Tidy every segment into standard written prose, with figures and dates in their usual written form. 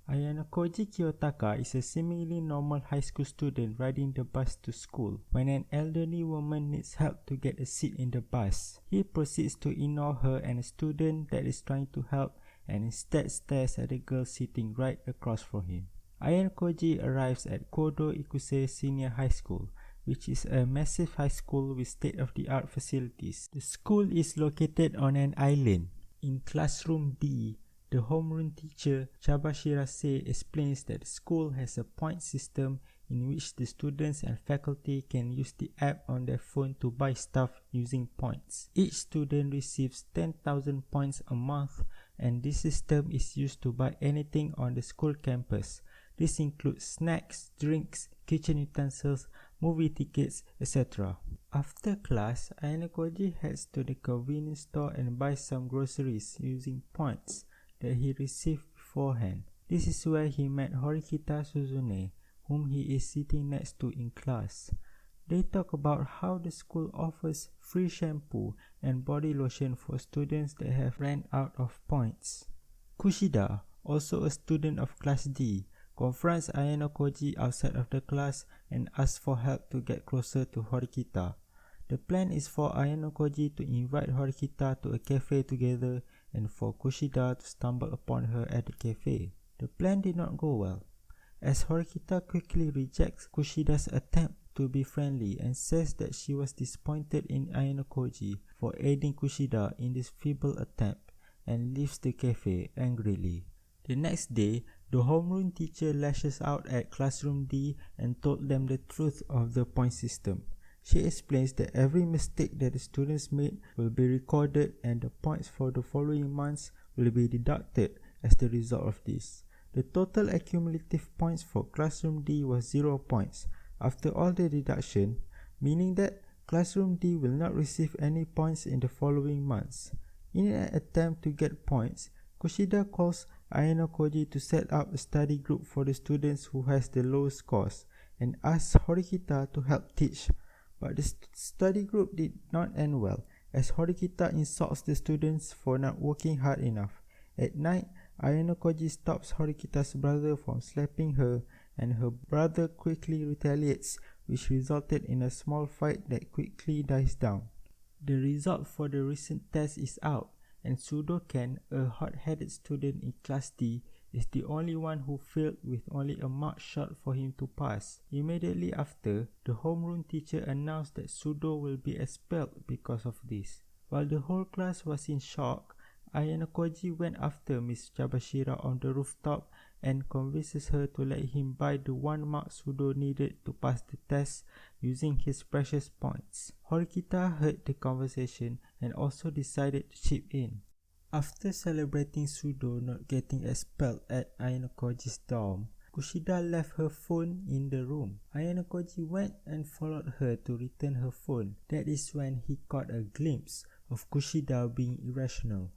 Ayanokōji Kiyotaka is a seemingly normal high school student riding the bus to school when an elderly woman needs help to get a seat in the bus. He proceeds to ignore her and a student that is trying to help and instead stares at the girl sitting right across from him. Ayanokōji arrives at Kodo Ikuse Senior High School, which is a massive high school with state-of-the-art facilities. The school is located on an island. In classroom D, the homeroom teacher Chabashirase explains that the school has a point system in which the students and faculty can use the app on their phone to buy stuff using points. Each student receives 10,000 points a month, and this system is used to buy anything on the school campus. This includes snacks, drinks, kitchen utensils, movie tickets, etc. After class, Ayanokōji heads to the convenience store and buys some groceries using points that he received beforehand. This is where he met Horikita Suzune, whom he is sitting next to in class. They talk about how the school offers free shampoo and body lotion for students that have ran out of points. Kushida, also a student of Class D, confronts Ayanokōji outside of the class and asks for help to get closer to Horikita. The plan is for Ayanokōji to invite Horikita to a cafe together and for Kushida to stumble upon her at the cafe. The plan did not go well, as Horikita quickly rejects Kushida's attempt to be friendly and says that she was disappointed in Ayanokōji for aiding Kushida in this feeble attempt and leaves the cafe angrily. The next day, the homeroom teacher lashes out at classroom D and told them the truth of the point system. She explains that every mistake that the students made will be recorded and the points for the following months will be deducted as the result of this. The total accumulative points for classroom D was 0 points after all the deduction, meaning that classroom D will not receive any points in the following months. In an attempt to get points, Kushida calls Ayanokōji to set up a study group for the students who has the lowest scores and asks Horikita to help teach. But the study group did not end well, as Horikita insults the students for not working hard enough. At night, Ayanokōji stops Horikita's brother from slapping her, and her brother quickly retaliates, which resulted in a small fight that quickly dies down. The result for the recent test is out, and Sudo-ken, a hot-headed student in Class D, is the only one who failed with only a mark short for him to pass. Immediately after, the homeroom teacher announced that Sudo will be expelled because of this. While the whole class was in shock, Ayanokōji went after Miss Chabashira on the rooftop and convinces her to let him buy the 1 mark Sudo needed to pass the test using his precious points. Horikita heard the conversation and also decided to chip in. After celebrating Sudo not getting expelled at Ayanokōji's dorm, Kushida left her phone in the room. Ayanokōji went and followed her to return her phone. That is when he caught a glimpse of Kushida being irrational.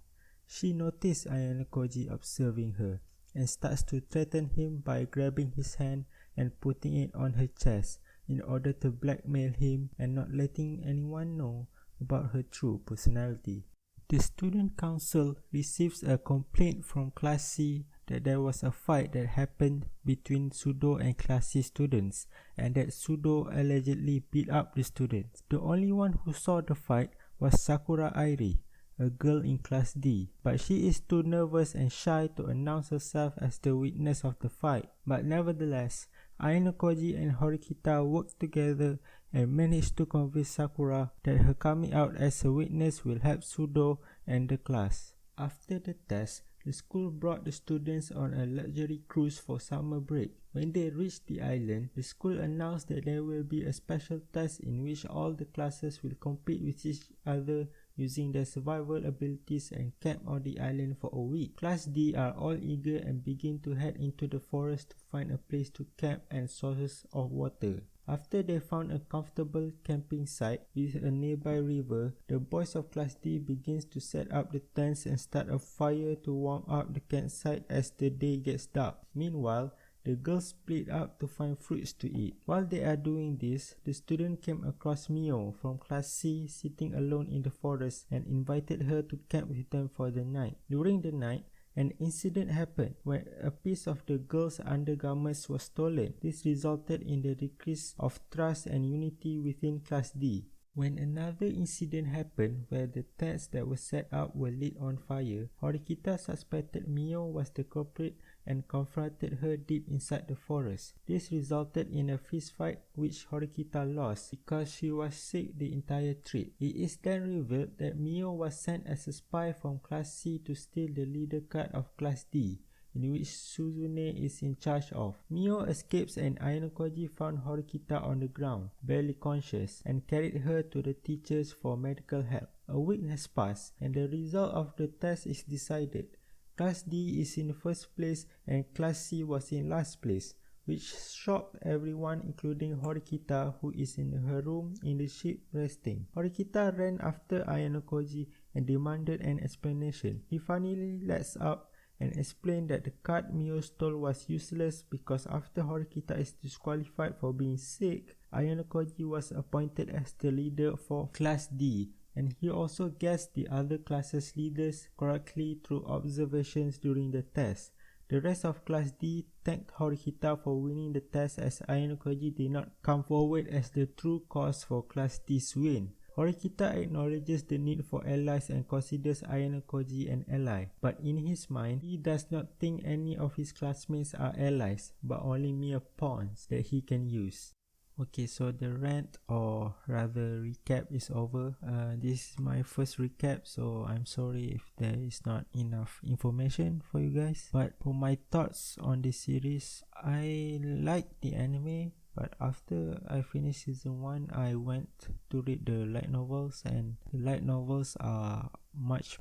She noticed Ayanokōji observing her and starts to threaten him by grabbing his hand and putting it on her chest in order to blackmail him and not letting anyone know about her true personality. The student council receives a complaint from Class C that there was a fight that happened between Sudo and Class C students and that Sudo allegedly beat up the students. The only one who saw the fight was Sakura Airi, a girl in Class D, but she is too nervous and shy to announce herself as the witness of the fight. But nevertheless, Ayanokōji and Horikita worked together and managed to convince Sakura that her coming out as a witness will help Sudo and the class. After the test, the school brought the students on a luxury cruise for summer break. When they reached the island, the school announced that there will be a special test in which all the classes will compete with each other using their survival abilities and camp on the island for a week. Class D are all eager and begin to head into the forest to find a place to camp and sources of water. After they found a comfortable camping site with a nearby river, the boys of Class D begins to set up the tents and start a fire to warm up the campsite as the day gets dark. Meanwhile, the girls split up to find fruits to eat. While they are doing this, the student came across Mio from Class C sitting alone in the forest and invited her to camp with them for the night. During the night, An incident happened when a piece of the girl's undergarments was stolen. This resulted in the decrease of trust and unity within Class D. When another incident happened where the tents that were set up were lit on fire, Horikita suspected Mio was the culprit and confronted her deep inside the forest. This resulted in a fistfight which Horikita lost because she was sick the entire trip. It is then revealed that Mio was sent as a spy from Class C to steal the leader card of Class D, in which Suzune is in charge of. Mio escapes and Ayanokōji found Horikita on the ground, barely conscious, and carried her to the teachers for medical help. A week has passed and the result of the test is decided. Class D is in first place and Class C was in last place, which shocked everyone including Horikita, who is in her room in the ship resting. Horikita ran after Ayanokōji and demanded an explanation. He finally lets up and explained that the card Mio stole was useless because after Horikita is disqualified for being sick, Ayanokōji was appointed as the leader for Class D, and he also guessed the other classes' leaders correctly through observations during the test. The rest of Class D thanked Horikita for winning the test as Ayanokōji did not come forward as the true cause for Class D's win. Horikita acknowledges the need for allies and considers Ayanokōji an ally, but in his mind, he does not think any of his classmates are allies, but only mere pawns that he can use. Okay, so the rant, or rather recap, is over. This is my first recap, so I'm sorry if there is not enough information for you guys. But for my thoughts on this series, I like the anime, but after I finished season 1, I went to read the light novels, and the light novels are much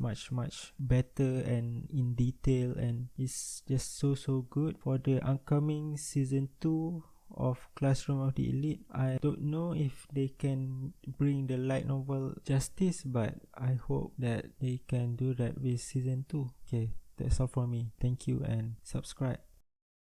better and in detail, and it's just so good. For the upcoming season 2 of Classroom of the Elite, I don't know if they can bring the light novel justice, but I hope that they can do that with season 2. Okay, that's all from me. Thank you and subscribe.